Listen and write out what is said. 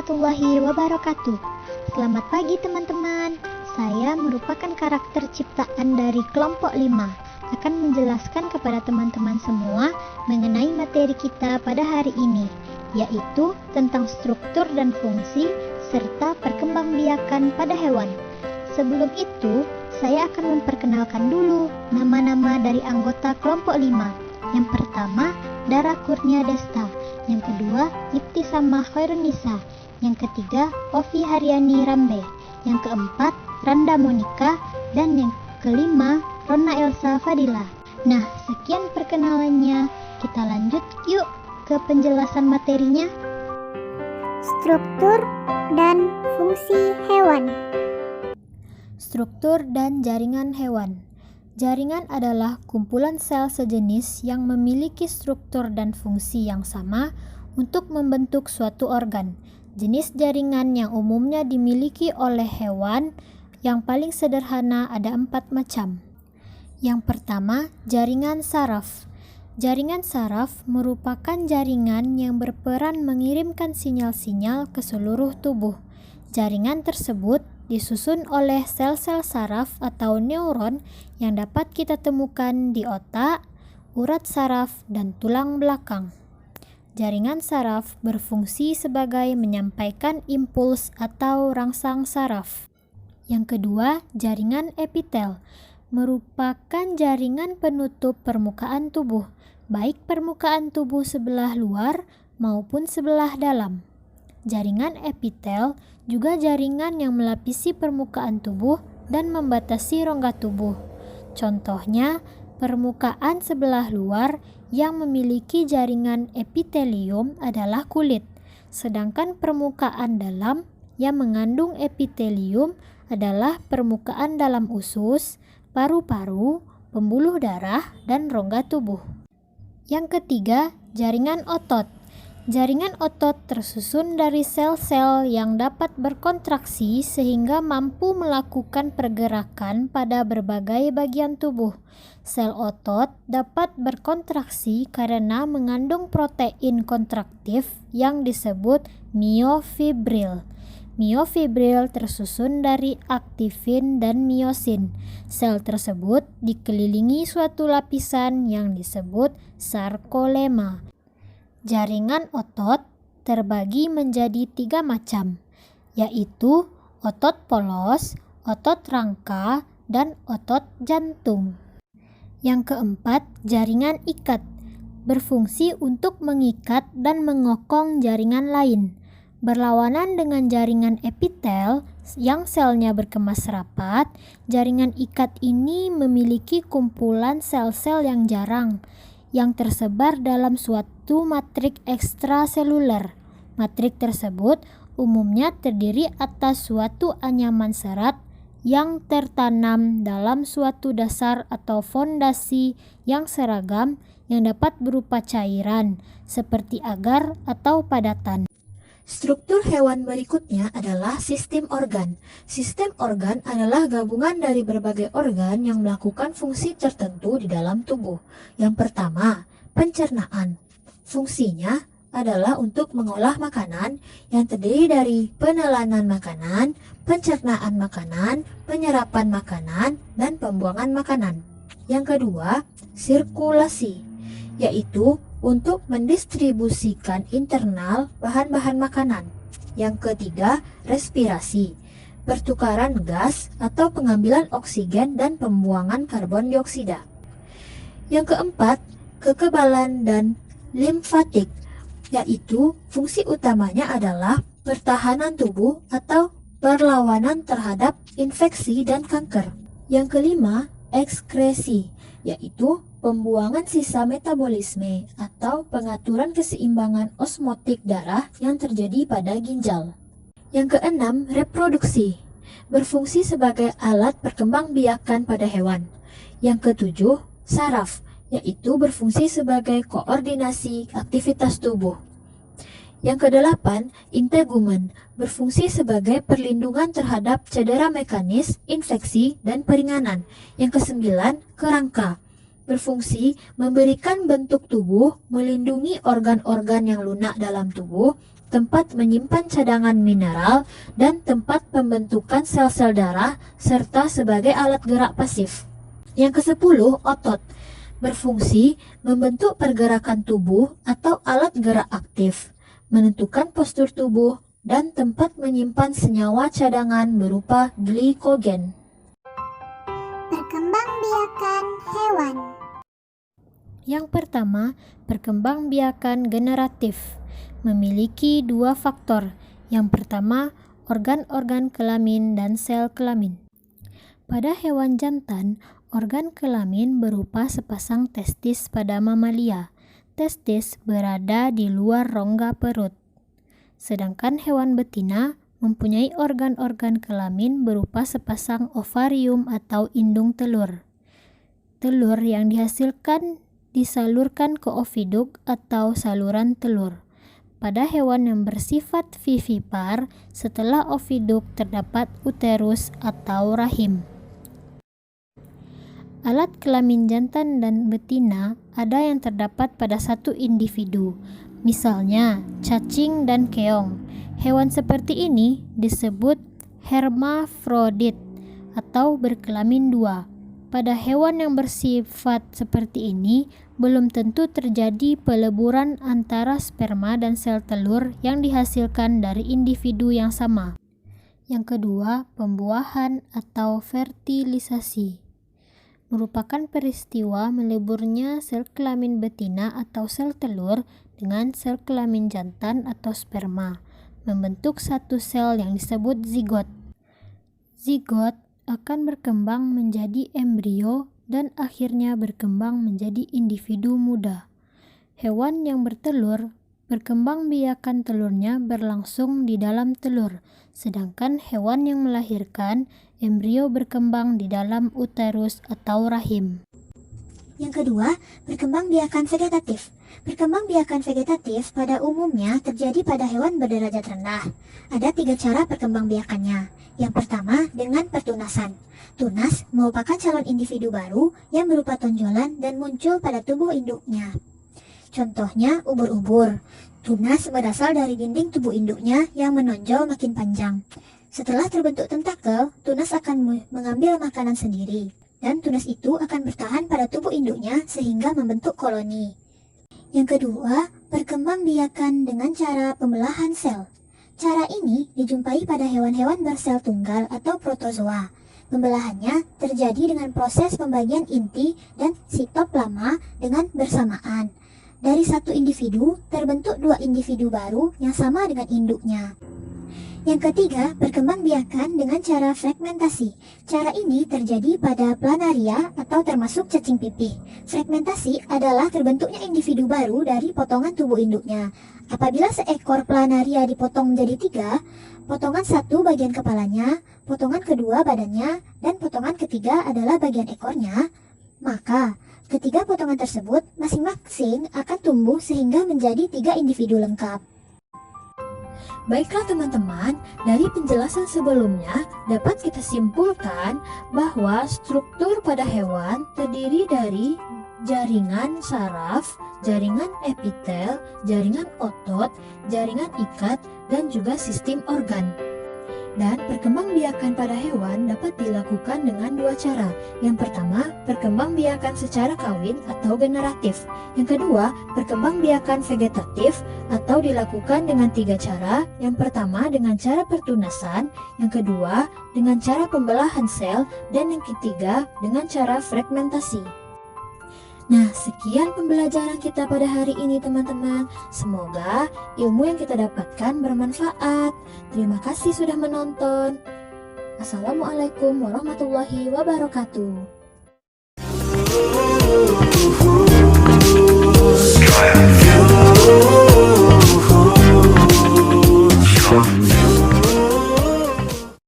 warahmatullahi wabarakatuh. Selamat pagi teman-teman. Saya merupakan karakter ciptaan dari kelompok 5. Akan menjelaskan kepada teman-teman semua mengenai materi kita pada hari ini, yaitu tentang struktur dan fungsi serta perkembangbiakan pada hewan. Sebelum itu, saya akan memperkenalkan dulu nama-nama dari anggota kelompok 5. Yang pertama, Dara Kurnia Desta. Yang kedua, Ibtisamah Khairunisa. Yang ketiga, Ovi Haryani Rambe. Yang keempat, Randa Monika. Dan yang kelima, Rona Elsa Fadila. Nah, sekian perkenalannya. Kita lanjut yuk ke penjelasan materinya. Struktur dan fungsi hewan. Struktur dan jaringan hewan. Jaringan adalah kumpulan sel sejenis yang memiliki struktur dan fungsi yang sama untuk membentuk suatu organ. Jenis jaringan yang umumnya dimiliki oleh hewan yang paling sederhana ada 4 macam. Yang pertama, jaringan saraf. Jaringan saraf merupakan jaringan yang berperan mengirimkan sinyal-sinyal ke seluruh tubuh. Jaringan tersebut disusun oleh sel-sel saraf atau neuron yang dapat kita temukan di otak, urat saraf, dan tulang belakang. Jaringan saraf berfungsi sebagai menyampaikan impuls atau rangsang saraf. Yang kedua, jaringan epitel merupakan jaringan penutup permukaan tubuh, baik permukaan tubuh sebelah luar maupun sebelah dalam. Jaringan epitel juga jaringan yang melapisi permukaan tubuh dan membatasi rongga tubuh. Contohnya, permukaan sebelah luar yang memiliki jaringan epitelium adalah kulit, sedangkan permukaan dalam yang mengandung epitelium adalah permukaan dalam usus, paru-paru, pembuluh darah, dan rongga tubuh. Yang ketiga, jaringan otot. Jaringan otot tersusun dari sel-sel yang dapat berkontraksi sehingga mampu melakukan pergerakan pada berbagai bagian tubuh. Sel otot dapat berkontraksi karena mengandung protein kontraktif yang disebut miofibril. Miofibril tersusun dari aktifin dan miosin. Sel tersebut dikelilingi suatu lapisan yang disebut sarkolema. Jaringan otot terbagi menjadi 3 macam, yaitu otot polos, otot rangka, dan otot jantung. Yang keempat, jaringan ikat, berfungsi untuk mengikat dan mengokong jaringan lain. Berlawanan dengan jaringan epitel yang selnya berkemas rapat, jaringan ikat ini memiliki kumpulan sel-sel yang jarang, yang tersebar dalam suatu matrik ekstraseluler. Matrik tersebut umumnya terdiri atas suatu anyaman serat yang tertanam dalam suatu dasar atau fondasi yang seragam yang dapat berupa cairan, seperti agar atau padatan. Struktur hewan berikutnya adalah sistem organ. Sistem organ adalah gabungan dari berbagai organ yang melakukan fungsi tertentu di dalam tubuh. Yang pertama, pencernaan. Fungsinya adalah untuk mengolah makanan yang terdiri dari penelanan makanan, pencernaan makanan, penyerapan makanan, dan pembuangan makanan. Yang kedua, sirkulasi, yaitu untuk mendistribusikan internal bahan-bahan makanan. Yang ketiga, respirasi, pertukaran gas atau pengambilan oksigen dan pembuangan karbon dioksida. Yang keempat, kekebalan dan limfatik, yaitu fungsi utamanya adalah pertahanan tubuh atau perlawanan terhadap infeksi dan kanker. Yang kelima, ekskresi, yaitu pembuangan sisa metabolisme atau pengaturan keseimbangan osmotik darah yang terjadi pada ginjal. Yang keenam, reproduksi, berfungsi sebagai alat perkembangbiakan pada hewan. Yang ketujuh, saraf, yaitu berfungsi sebagai koordinasi aktivitas tubuh. Yang kedelapan, integumen, berfungsi sebagai perlindungan terhadap cedera mekanis, infeksi, dan peringanan. Yang kesembilan, kerangka, berfungsi memberikan bentuk tubuh, melindungi organ-organ yang lunak dalam tubuh, tempat menyimpan cadangan mineral, dan tempat pembentukan sel-sel darah, serta sebagai alat gerak pasif. Yang ke-10, otot. Berfungsi membentuk pergerakan tubuh atau alat gerak aktif, menentukan postur tubuh, dan tempat menyimpan senyawa cadangan berupa glikogen. Perkembangbiakan hewan. Yang pertama, perkembangbiakan generatif. Memiliki dua faktor. Yang pertama, organ-organ kelamin dan sel kelamin. Pada hewan jantan, organ kelamin berupa sepasang testis pada mamalia. Testis berada di luar rongga perut. Sedangkan hewan betina mempunyai organ-organ kelamin berupa sepasang ovarium atau indung telur. Telur yang dihasilkan disalurkan ke oviduk atau saluran telur. Pada hewan yang bersifat vivipar, setelah oviduk terdapat uterus atau rahim. Alat kelamin jantan dan betina ada yang terdapat pada satu individu. Misalnya, cacing dan keong. Hewan seperti ini disebut hermafrodit atau berkelamin dua. Pada hewan yang bersifat seperti ini, belum tentu terjadi peleburan antara sperma dan sel telur yang dihasilkan dari individu yang sama. Yang kedua, pembuahan atau fertilisasi. Merupakan peristiwa meleburnya sel kelamin betina atau sel telur dengan sel kelamin jantan atau sperma, membentuk satu sel yang disebut zigot. Zigot akan berkembang menjadi embrio dan akhirnya berkembang menjadi individu muda. Hewan yang bertelur, perkembangbiakan telurnya berlangsung di dalam telur, sedangkan hewan yang melahirkan, embrio berkembang di dalam uterus atau rahim. Yang kedua, perkembangbiakan vegetatif. Perkembangbiakan vegetatif pada umumnya terjadi pada hewan berderajat rendah. Ada 3 cara perkembangbiakannya. Yang pertama, dengan pertunasan. Tunas merupakan calon individu baru yang berupa tonjolan dan muncul pada tubuh induknya. Contohnya, ubur-ubur. Tunas berasal dari dinding tubuh induknya yang menonjol makin panjang. Setelah terbentuk tentakel, tunas akan mengambil makanan sendiri. Dan tunas itu akan bertahan pada tubuh induknya sehingga membentuk koloni. Yang kedua, perkembangbiakan dengan cara pembelahan sel. Cara ini dijumpai pada hewan-hewan bersel tunggal atau protozoa. Pembelahannya terjadi dengan proses pembagian inti dan sitoplasma dengan bersamaan. Dari satu individu terbentuk 2 individu baru yang sama dengan induknya. Yang ketiga, perkembangbiakan dengan cara fragmentasi. Cara ini terjadi pada planaria atau termasuk cacing pipih. Fragmentasi adalah terbentuknya individu baru dari potongan tubuh induknya. Apabila seekor planaria dipotong menjadi 3, potongan satu bagian kepalanya, potongan kedua badannya, dan potongan ketiga adalah bagian ekornya, maka ketiga potongan tersebut masing-masing akan tumbuh sehingga menjadi 3 individu lengkap. Baiklah teman-teman, dari penjelasan sebelumnya dapat kita simpulkan bahwa struktur pada hewan terdiri dari jaringan saraf, jaringan epitel, jaringan otot, jaringan ikat, dan juga sistem organ. Dan perkembangbiakan pada hewan dapat dilakukan dengan 2 cara. Yang pertama, perkembangbiakan secara kawin atau generatif. Yang kedua, perkembangbiakan vegetatif atau dilakukan dengan 3 cara. Yang pertama dengan cara pertunasan, yang kedua dengan cara pembelahan sel, dan yang ketiga dengan cara fragmentasi. Nah, sekian pembelajaran kita pada hari ini teman-teman. Semoga ilmu yang kita dapatkan bermanfaat. Terima kasih sudah menonton. Assalamualaikum warahmatullahi wabarakatuh.